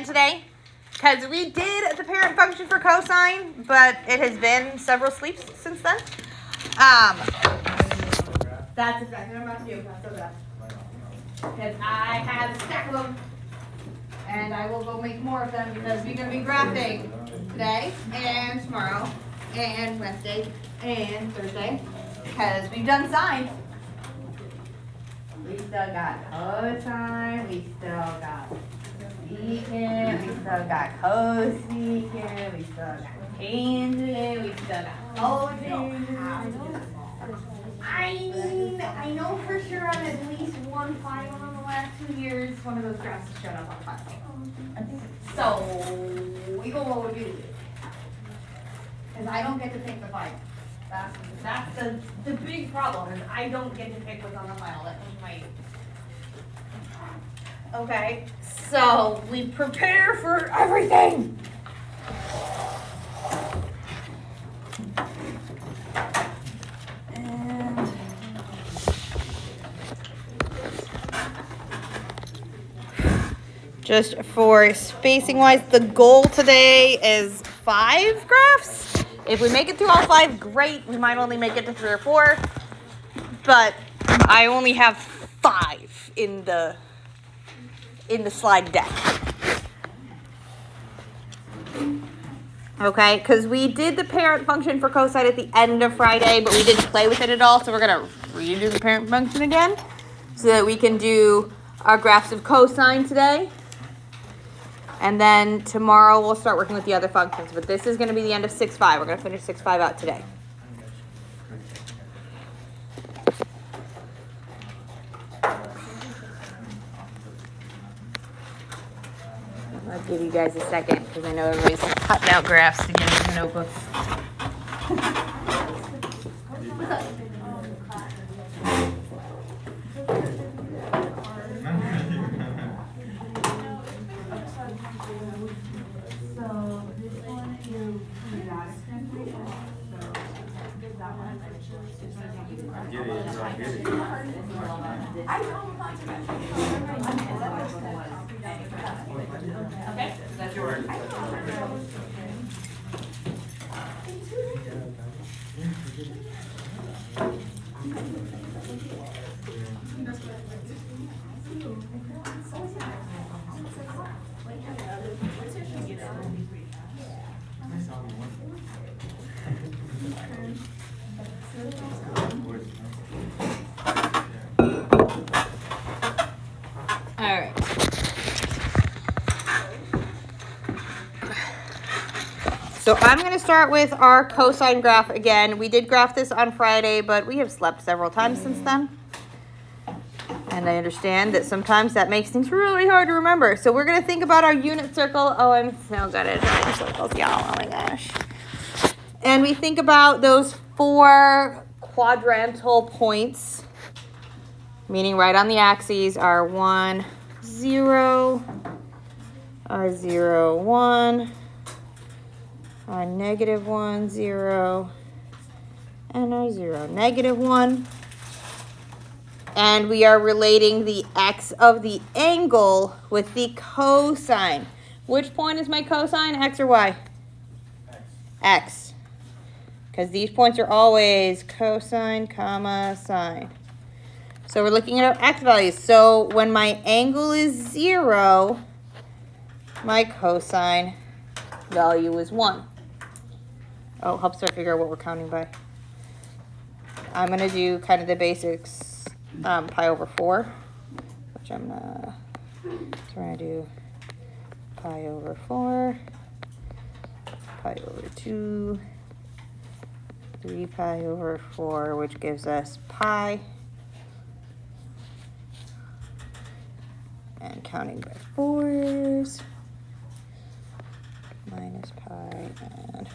today because we did the parent function for cosine, but it has been several sleeps since then. That's exactly what I'm about to do. Because I have a stack of them, and I will go make more of them because we're going to be grafting today and tomorrow and Wednesday and Thursday because we've done sine. We still got cosine, we still got secant, we still got cosecant, we still got tangent, we still got cotangent. I know for sure on at least one final in the last 2 years, one of those graphs has showed up on final. So, we go what we do. Because I don't get to pick the final. That's the big problem, is I don't get to pick what's on the final. That was my... Okay, so we prepare for everything. Just for spacing wise, the goal today is 5 graphs. If we make it through all 5, great. We might only make it to 3 or 4, but I only have 5 in the slide deck. Okay, because we did the parent function for cosine at the end of Friday, but we didn't play with it at all, so we're gonna redo the parent function again so that we can do our graphs of cosine today. And then tomorrow we'll start working with the other functions. But this is going to be the end of 6.5. We're going to finish 6.5 out today. I'll give you guys a second because I know everybody's cutting out graphs to get into notebooks. Okay, that's yours. So I'm going to start with our cosine graph again. We did graph this on Friday, but we have slept several times since then. And I understand that sometimes that makes things really hard to remember. So we're going to think about our unit circle. Oh, I'm so good at drawing circles, y'all. Oh my gosh. And we think about those 4 quadrantal points, meaning right on the axes are 1, 0, 0, 1. -1, 0, and our 0, -1. And we are relating the x of the angle with the cosine. Which point is my cosine, x or y? X. Because these points are always cosine, comma, sine. So we're looking at our x values. So when my angle is 0, my cosine value is 1. Oh, helps us figure out what we're counting by. I'm going to do kind of the basics, pi over 4, which I'm going to, so we're going to do pi over 4, pi over 2, 3 pi over 4, which gives us pi, and counting by 4s, minus pi, and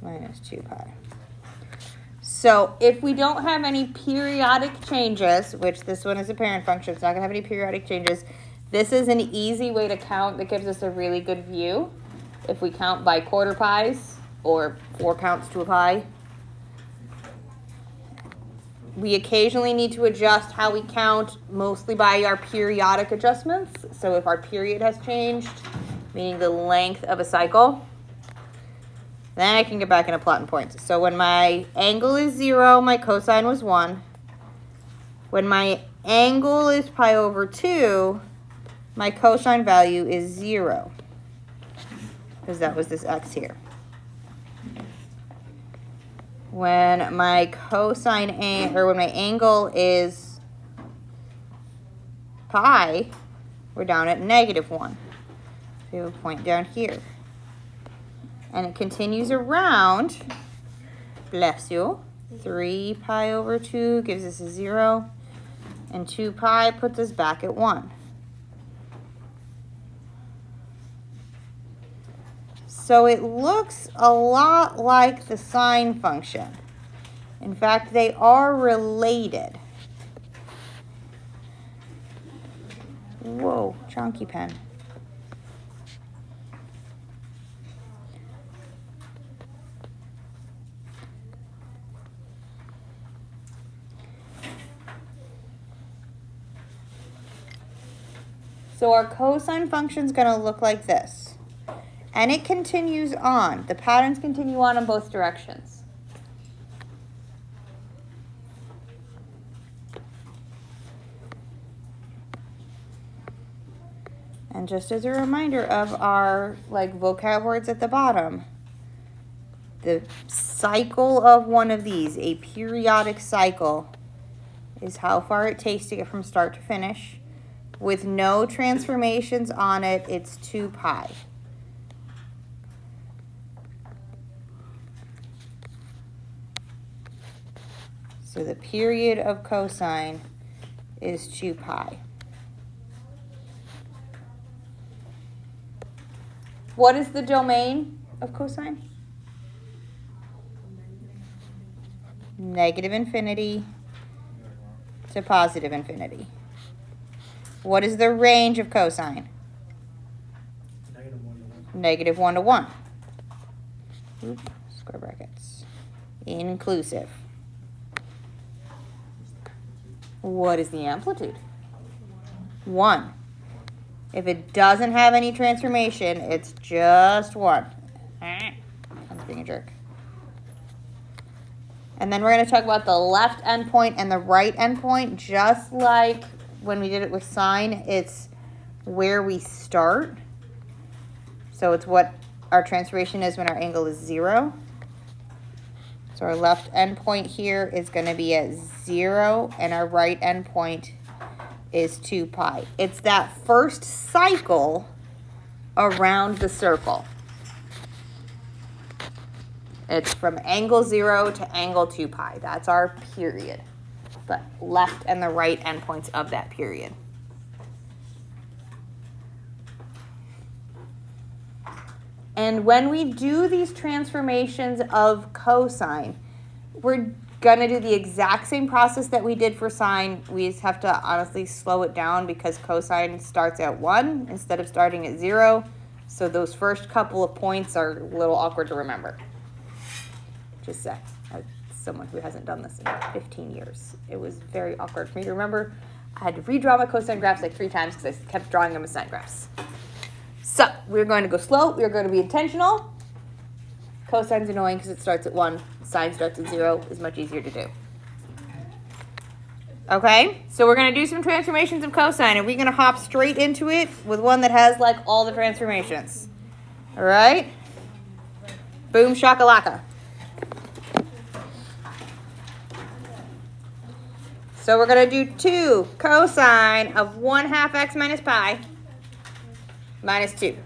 minus 2 pi. So if we don't have any periodic changes, which this one is a parent function, it's not going to have any periodic changes, this is an easy way to count that gives us a really good view. If we count by quarter pies or 4 counts to a pi, We occasionally need to adjust how we count, mostly by our periodic adjustments. So if our period has changed, meaning the length of a cycle, then I can get back into plotting points. So when my angle is 0, my cosine was 1. When my angle is pi over 2, my cosine value is 0, because that was this x here. When my when my angle is pi, we're down at -1. We have a point down here. And it continues around, bless you, 3 pi over 2 gives us a 0, and 2 pi puts us back at 1. So it looks a lot like the sine function. In fact, they are related. Whoa, chunky pen. So our cosine function is going to look like this. And it continues on. The patterns continue on in both directions. And just as a reminder of our vocab words at the bottom, the cycle of one of these, a periodic cycle, is how far it takes to get from start to finish. With no transformations on it, it's 2 pi. So the period of cosine is 2 pi. What is the domain of cosine? Negative infinity to positive infinity. What is the range of cosine? Negative 1 to 1. Oops, square brackets. Inclusive. What is the amplitude? 1. If it doesn't have any transformation, it's just 1. I'm being a jerk. And then we're going to talk about the left endpoint and the right endpoint. Just like when we did it with sine, it's where we start. So it's what our transformation is when our angle is 0. So our left endpoint here is going to be at 0, and our right endpoint is 2 pi. It's that first cycle around the circle. It's from angle 0 to angle 2 pi. That's our period. The left and the right endpoints of that period. And when we do these transformations of cosine, we're going to do the exact same process that we did for sine. We just have to honestly slow it down because cosine starts at 1 instead of starting at 0. So those first couple of points are a little awkward to remember. Just as someone who hasn't done this in 15 years. It was very awkward for me to remember. I had to redraw my cosine graphs like 3 times because I kept drawing them as sine graphs. So we're going to go slow. We're going to be intentional. Cosine's annoying because it starts at 1. Sine starts at 0. Is much easier to do. Okay, so we're going to do some transformations of cosine, and we're going to hop straight into it with one that has all the transformations. All right? Boom shakalaka. So we're going to do 2 cosine of 1/2 x minus pi minus 2.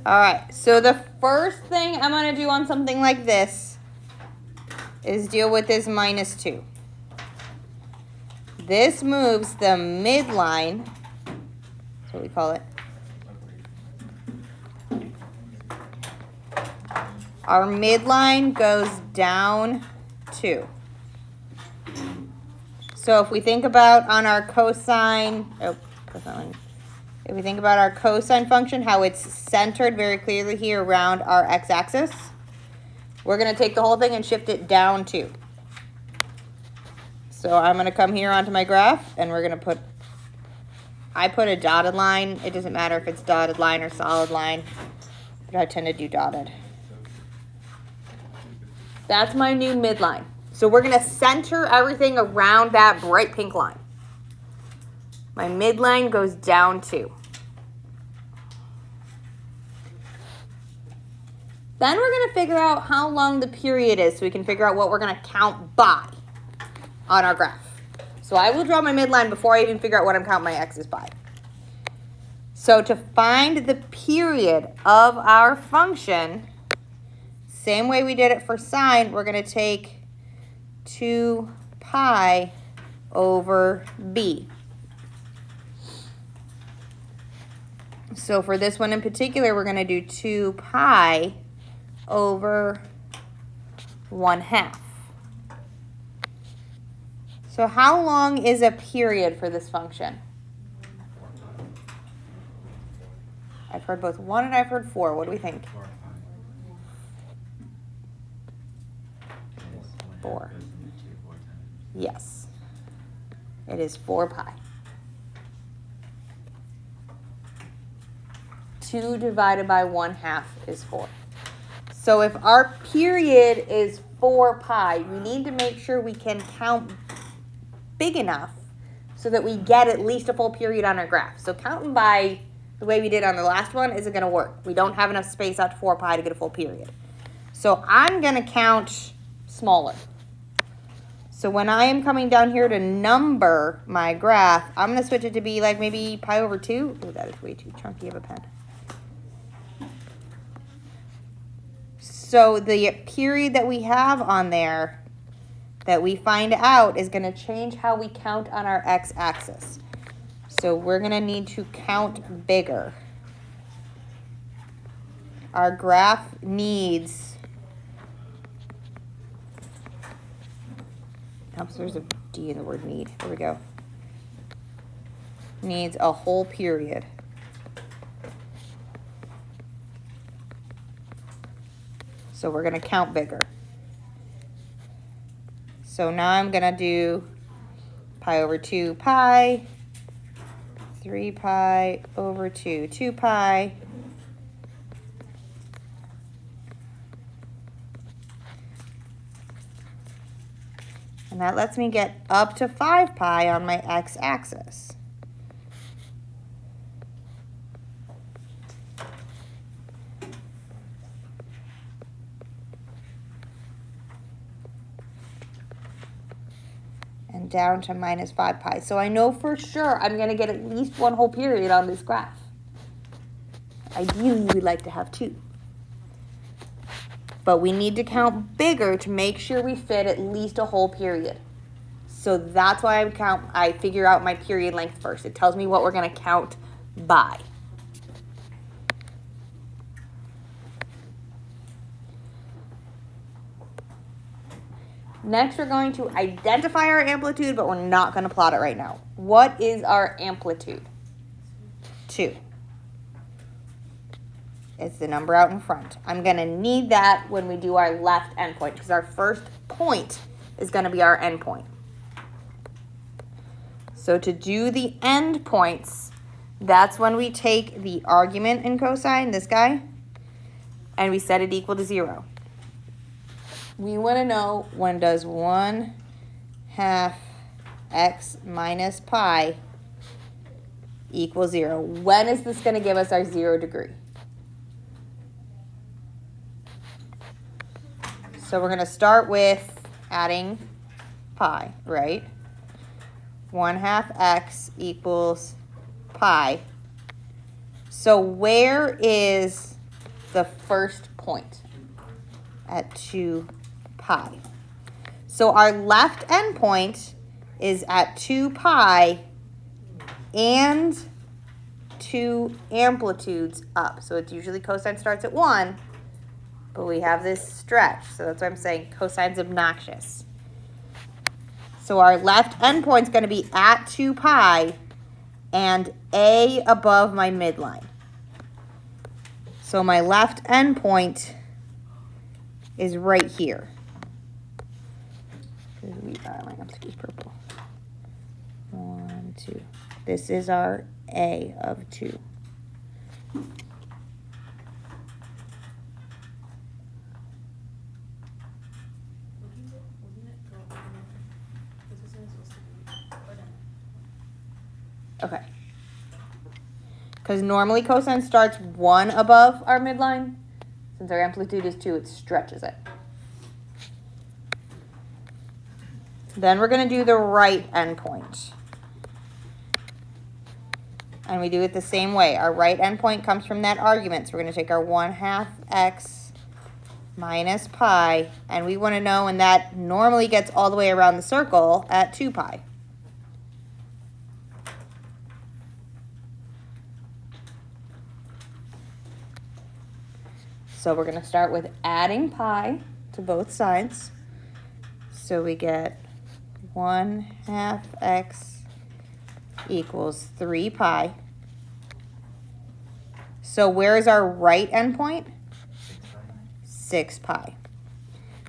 All right, so the first thing I'm going to do on something like this is deal with this minus 2. This moves the midline That's what we call it. Our midline goes down 2. So if we think about on our cosine, if we think about our cosine function, how it's centered very clearly here around our x-axis, we're going to take the whole thing and shift it down 2. So I'm going to come here onto my graph, and we're going to I put a dotted line. It doesn't matter if it's dotted line or solid line, but I tend to do dotted. That's my new midline. So we're going to center everything around that bright pink line. My midline goes down 2. Then we're going to figure out how long the period is so we can figure out what we're going to count by on our graph. So I will draw my midline before I even figure out what I'm counting my x's by. So to find the period of our function, same way we did it for sine, we're going to take 2 pi over b. So for this one in particular, we're going to do 2 pi over 1/2. So how long is a period for this function? I've heard both 1 and I've heard 4. What do we think? 4. Yes. It is 4 pi. 2 divided by 1/2 is 4. So if our period is 4 pi, we need to make sure we can count big enough so that we get at least a full period on our graph. So counting by the way we did on the last one isn't going to work. We don't have enough space out to 4 pi to get a full period. So I'm going to count smaller. So when I am coming down here to number my graph, I'm going to switch it to be like maybe pi over 2. Oh, that is way too chunky of a pen. So the period that we have on there that we find out is going to change how we count on our x-axis. So we're going to need to count bigger. Our graph needs, oops, there's a D in the word need. There we go. Needs a whole period. So we're going to count bigger. So now I'm going to do pi over 2 pi, 3 pi over 2, 2 pi. And that lets me get up to 5 pi on my x-axis. And down to minus 5 pi. So I know for sure I'm going to get at least 1 whole period on this graph. Ideally, we'd like to have 2. But we need to count bigger to make sure we fit at least a whole period. So that's why I figure out my period length first. It tells me what we're going to count by. Next, we're going to identify our amplitude, but we're not going to plot it right now. What is our amplitude? 2. It's the number out in front. I'm going to need that when we do our left endpoint because our first point is going to be our endpoint. So to do the endpoints, that's when we take the argument in cosine, this guy, and we set it equal to 0. We want to know when does 1/2 x minus pi equal 0. When is this going to give us our 0 degree? So we're going to start with adding pi, right? 1/2 x equals pi. So where is the first point? At 2 pi. So our left endpoint is at 2 pi and two amplitudes up. So it's usually cosine starts at 1, but we have this stretch. So that's why I'm saying cosine's obnoxious. So our left endpoint's going to be at 2 pi and a above my midline. So my left endpoint is right here. My upscape's purple. 1, 2. This is our a of 2. Okay. Because normally cosine starts 1 above our midline. Since our amplitude is 2, it stretches it. Then we're going to do the right endpoint. And we do it the same way. Our right endpoint comes from that argument. So we're going to take our 1/2 x minus pi. And we want to know when that normally gets all the way around the circle at 2 pi. So we're going to start with adding pi to both sides. So we get 1/2 x equals 3 pi. So where is our right endpoint? 6 pi,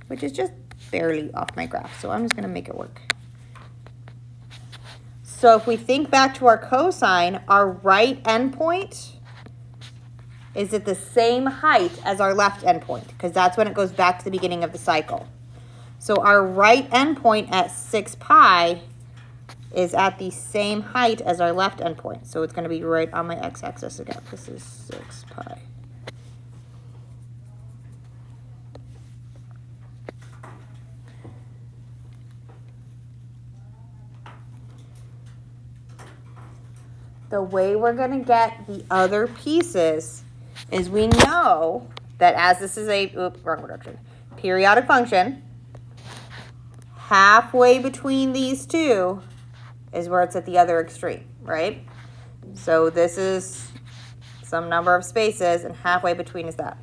which is just barely off my graph. So I'm just going to make it work. So if we think back to our cosine, our right endpoint is at the same height as our left endpoint, because that's when it goes back to the beginning of the cycle. So our right endpoint at 6 pi is at the same height as our left endpoint. So it's going to be right on my x-axis again. This is 6 pi. The way we're going to get the other pieces is we know that as this is a, wrong direction, periodic function, halfway between these two is where it's at the other extreme, right? So this is some number of spaces, and halfway between is that.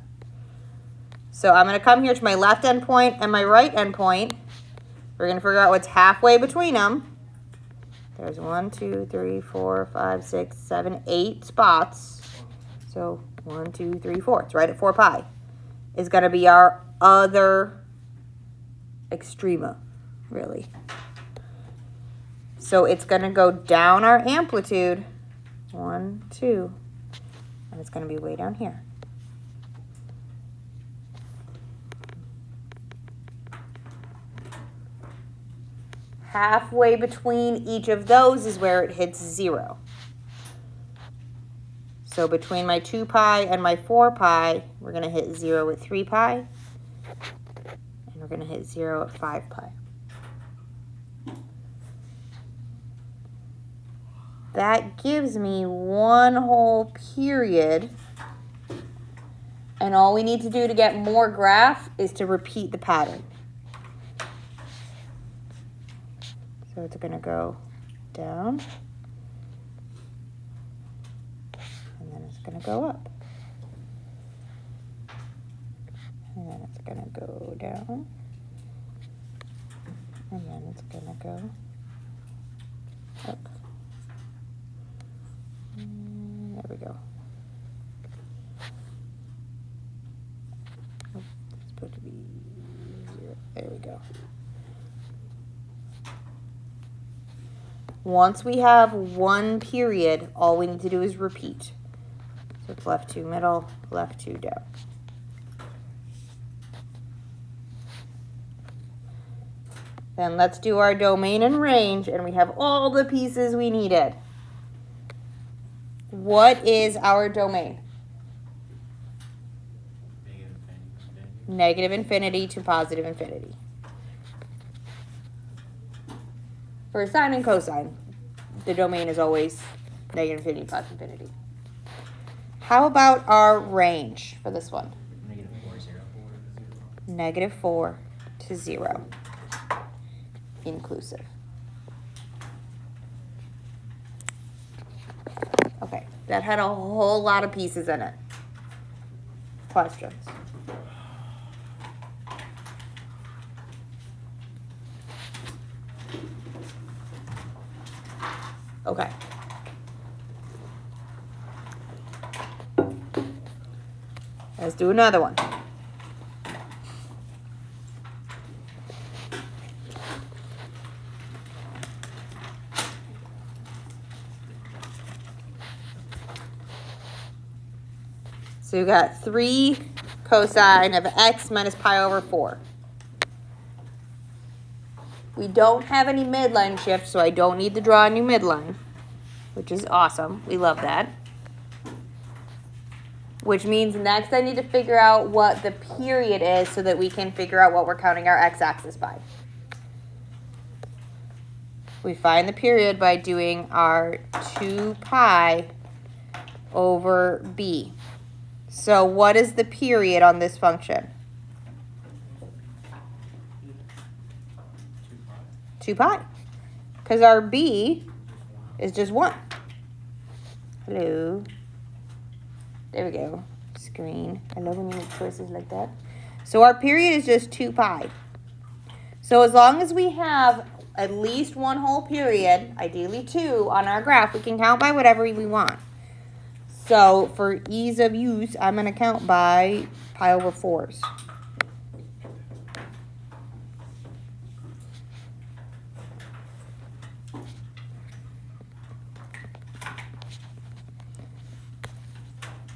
So I'm going to come here to my left endpoint and my right endpoint. We're going to figure out what's halfway between them. There's 1, 2, 3, 4, 5, 6, 7, 8 spots. So 1, 2, 3, 4. It's right at 4 pi. Is going to be our other extrema, really. So it's going to go down our amplitude, 1, 2, and it's going to be way down here. Halfway between each of those is where it hits 0. So between my 2 pi and my 4 pi, we're going to hit 0 at 3 pi, and we're going to hit 0 at 5 pi. That gives me one whole period, and all we need to do to get more graph is to repeat the pattern. So it's going to go down, and then it's going to go up, and then it's going to go down, and then it's going to go up. There we go. Oh, it's supposed to be 0. There we go. Once we have one period, all we need to do is repeat. So it's left 2 middle, left 2 down. Then let's do our domain and range, and we have all the pieces we needed. What is our domain? Negative infinity to positive infinity. For sine and cosine, the domain is always negative infinity, positive infinity. How about our range for this one? Negative 4 to 0. Inclusive. Okay. that had a whole lot of pieces in it? Questions? Okay. Let's do another one. So you got 3 cosine of x minus pi over 4. We don't have any midline shift, so I don't need to draw a new midline, which is awesome. We love that. Which means next I need to figure out what the period is so that we can figure out what we're counting our x-axis by. We find the period by doing our 2 pi over b. So what is the period on this function? 2 pi. Because our b is just 1. Hello. There we go. Screen. I love when you make choices like that. So our period is just 2 pi. So as long as we have at least one whole period, ideally 2, on our graph, we can count by whatever we want. So for ease of use, I'm going to count by pi over 4s.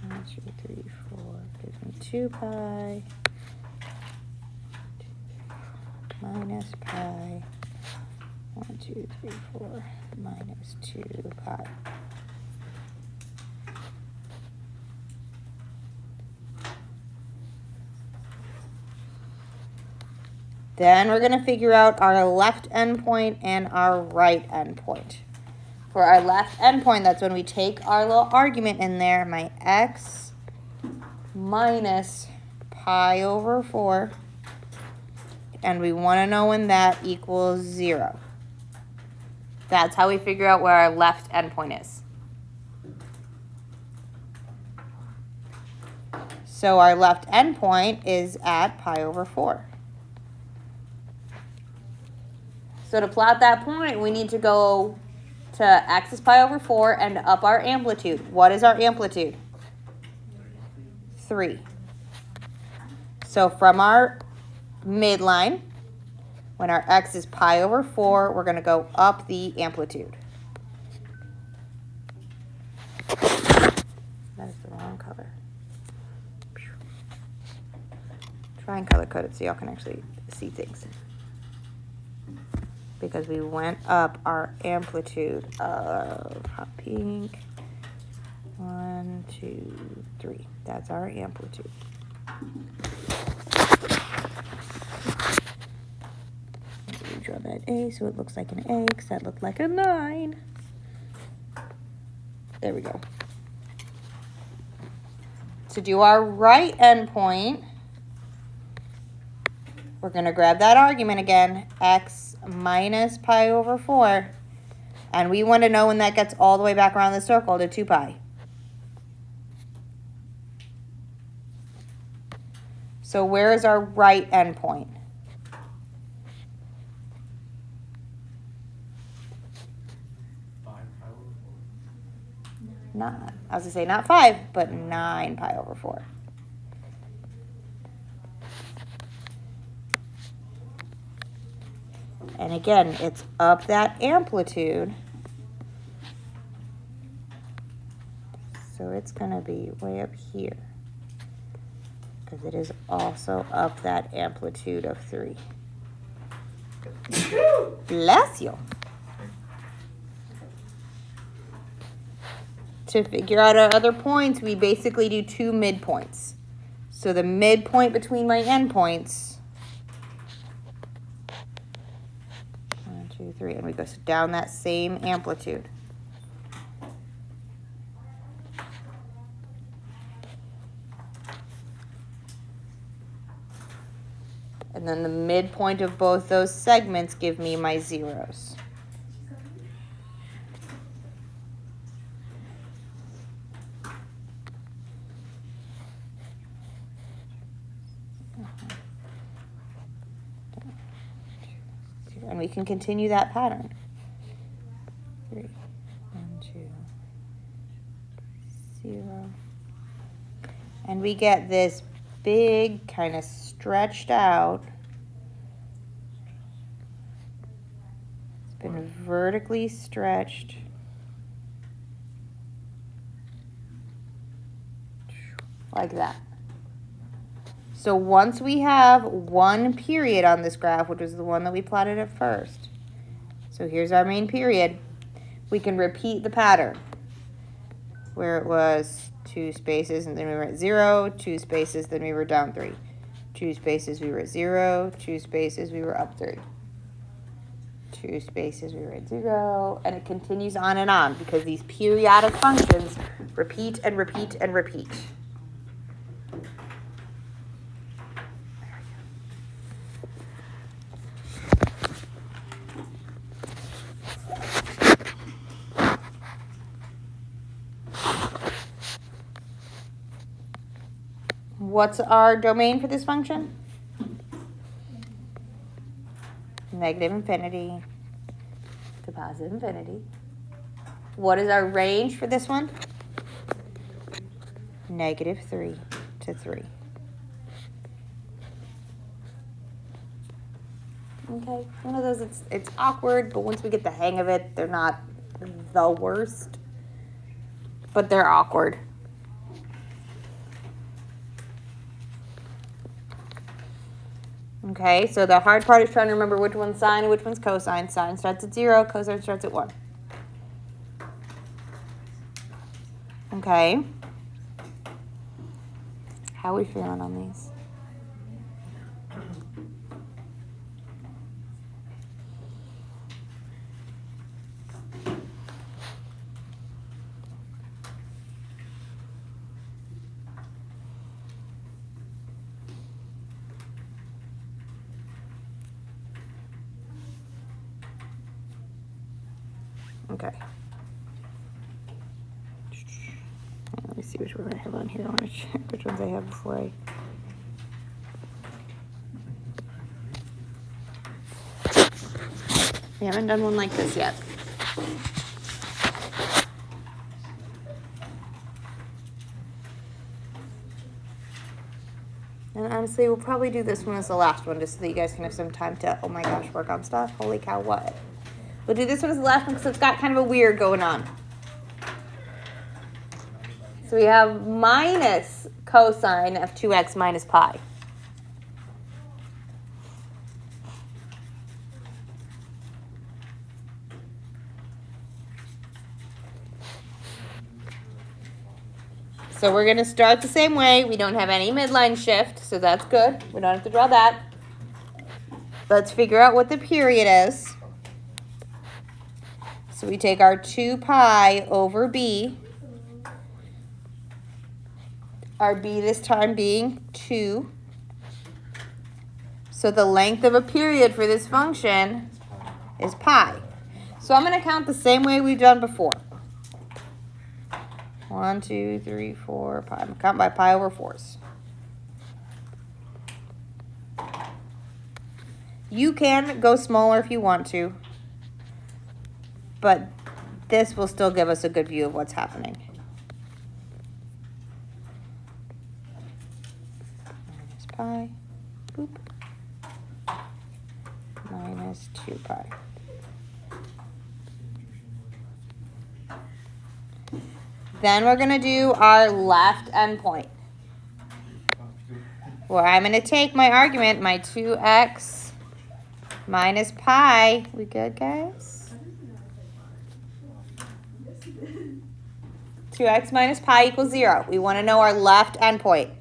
One, 2, 3, 4 gives me 2 pi minus pi. 1, 2, 3, 4 minus 2 pi. Then we're going to figure out our left endpoint and our right endpoint. For our left endpoint, that's when we take our little argument in there, my x minus pi over 4, and we want to know when that equals 0. That's how we figure out where our left endpoint is. So our left endpoint is at pi over 4. So to plot that point, we need to go to x is pi over 4 and up our amplitude. What is our amplitude? 3. So from our midline, when our x is pi over 4, we're going to go up the amplitude. That is the wrong color. Try and color code it so y'all can actually see things. Because we went up our amplitude of hot pink. 1, 2, 3. That's our amplitude. We draw that A so it looks like an A, because that looked like a 9. There we go. To do our right endpoint, we're going to grab that argument again, x minus pi over 4. And we want to know when that gets all the way back around the circle to 2 pi. So where is our right endpoint? Not, I was going to say not 5, but 9 pi over 4. And again, it's up that amplitude. So it's going to be way up here. Because it is also up that amplitude of 3. Bless you. To figure out our other points, we basically do 2 midpoints. So the midpoint between my endpoints, 1, 2, 3, and we go down that same amplitude. And then the midpoint of both those segments give me my zeros. And we can continue that pattern. 3, 1, 2, 0. And we get this big kind of stretched out. It's been vertically stretched. Like that. So once we have one period on this graph, which was the one that we plotted at first, so here's our main period, we can repeat the pattern where it was 2 spaces and then we were at 0, 2 spaces, then we were down 3. 2 spaces, we were at 0, 2 spaces, we were up 3. 2 spaces, we were at 0, and it continues on because these periodic functions repeat and repeat and repeat. What's our domain for this function? Negative infinity to positive infinity. What is our range for this one? Negative 3 to 3. Okay, one of those, it's awkward, but once we get the hang of it, they're not the worst, but they're awkward. Okay, so the hard part is trying to remember which one's sine and which one's cosine. Sine starts at 0, cosine starts at 1. Okay. How are we feeling on these? Okay. Let me see which one I have on here. I want to check which ones I have before I... We haven't done one like this yet. And honestly, we'll probably do this one as the last one just so that you guys can have some time to, oh my gosh, work on stuff. Holy cow, what? We'll do this one as the last one because it's got kind of a weird going on. So we have minus cosine of 2x minus pi. So we're going to start the same way. We don't have any midline shift, so that's good. We don't have to draw that. Let's figure out what the period is. So we take our 2 pi over b. Our b this time being 2. So the length of a period for this function is pi. So I'm going to count the same way we've done before. 1, 2, 3, 4, pi. I'm going to count by pi over 4s. You can go smaller if you want to, but this will still give us a good view of what's happening. Minus pi, boop, minus 2 pi. Then we're going to do our left endpoint, where I'm going to take my argument, my 2x minus pi. We good, guys? 2x minus pi equals 0. We want to know our left endpoint.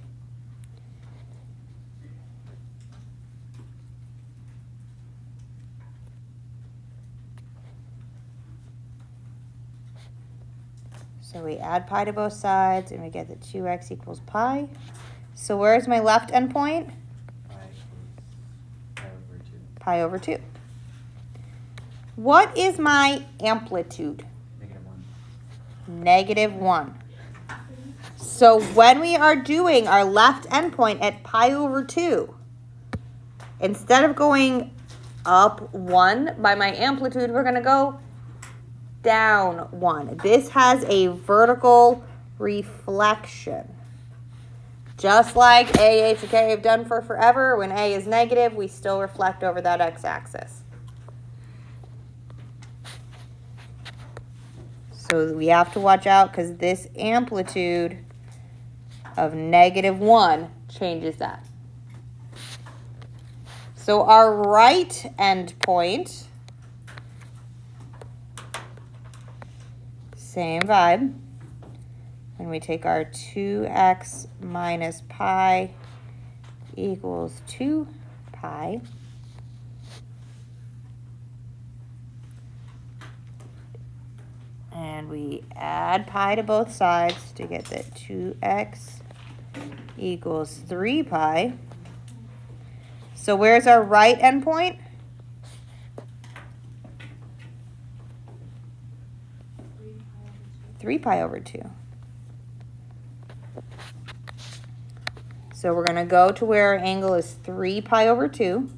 So we add pi to both sides, and we get that 2x equals pi. So where's my left endpoint? Pi over 2. What is my amplitude? Negative 1. So when we are doing our left endpoint at pi over 2, instead of going up 1. By my amplitude, we're going to go down 1. This has a vertical reflection. Just like A, H, and K have done for forever, when A is negative, we still reflect over that x-axis. So we have to watch out because this amplitude of -1 changes that. So our right endpoint, same vibe. And we take our 2x minus pi equals 2 pi. And we add pi to both sides to get that 2x equals 3 pi. So where's our right endpoint? 3 pi over 2. So we're going to go to where our angle is 3 pi over 2.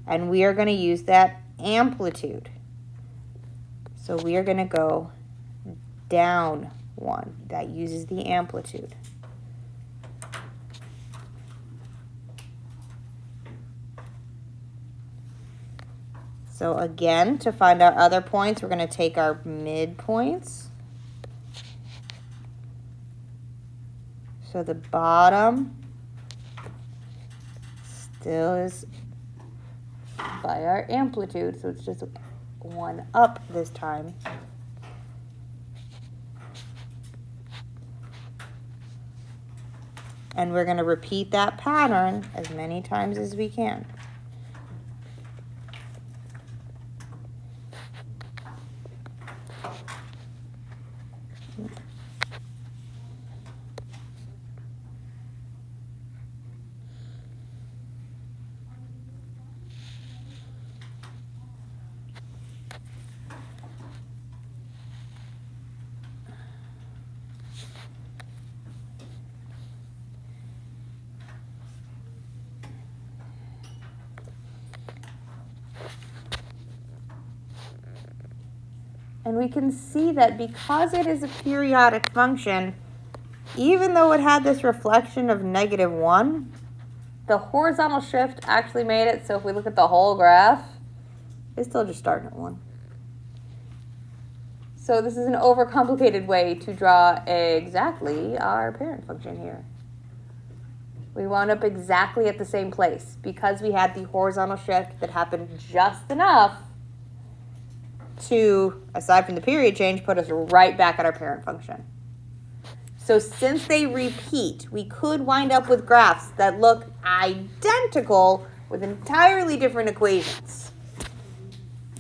And we are going to use that amplitude. So we are going to go down 1. That uses the amplitude. So again, to find our other points, we're going to take our midpoints. So the bottom still is by our amplitude, so it's just 1 up this time. And we're going to repeat that pattern as many times as we can. And we can see that because it is a periodic function, even though it had this reflection of -1, the horizontal shift actually made it so if we look at the whole graph, it's still just starting at 1. So this is an overcomplicated way to draw exactly our parent function here. We wound up exactly at the same place because we had the horizontal shift that happened just enough to, aside from the period change, put us right back at our parent function. So since they repeat, we could wind up with graphs that look identical with entirely different equations.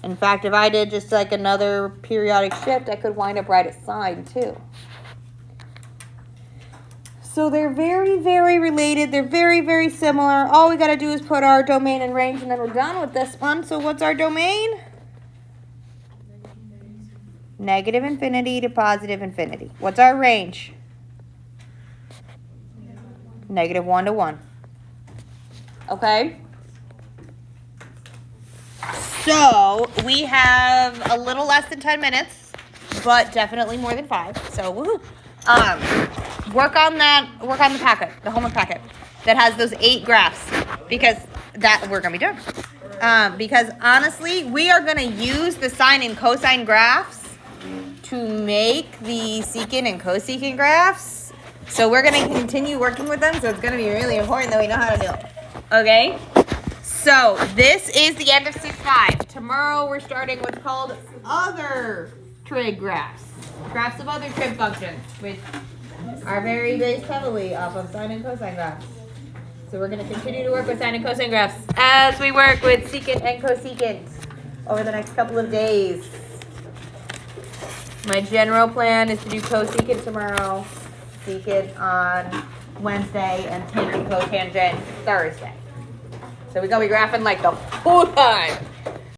In fact, if I did just like another periodic shift, I could wind up right at sine too. So they're very, very related. They're very, very similar. All we got to do is put our domain and range, and then we're done with this one. So what's our domain? -infinity to +infinity. What's our range? -1 to 1. Okay? So we have a little less than 10 minutes, but definitely more than 5. So woohoo. Work on the packet, the homework packet that has those 8 graphs, because that we're gonna be done. Because honestly, we are gonna use the sine and cosine graphs to make the secant and cosecant graphs. So we're going to continue working with them. So it's going to be really important that we know how to do it. Okay? So this is the end of 6-5. Tomorrow we're starting what's called other trig graphs. Graphs of other trig functions, which are very based heavily off of sine and cosine graphs. So we're going to continue to work with sine and cosine graphs as we work with secant and cosecant over the next couple of days. My general plan is to do cosecant tomorrow, secant on Wednesday, and tangent cotangent Thursday. So we're going to be graphing like the whole time.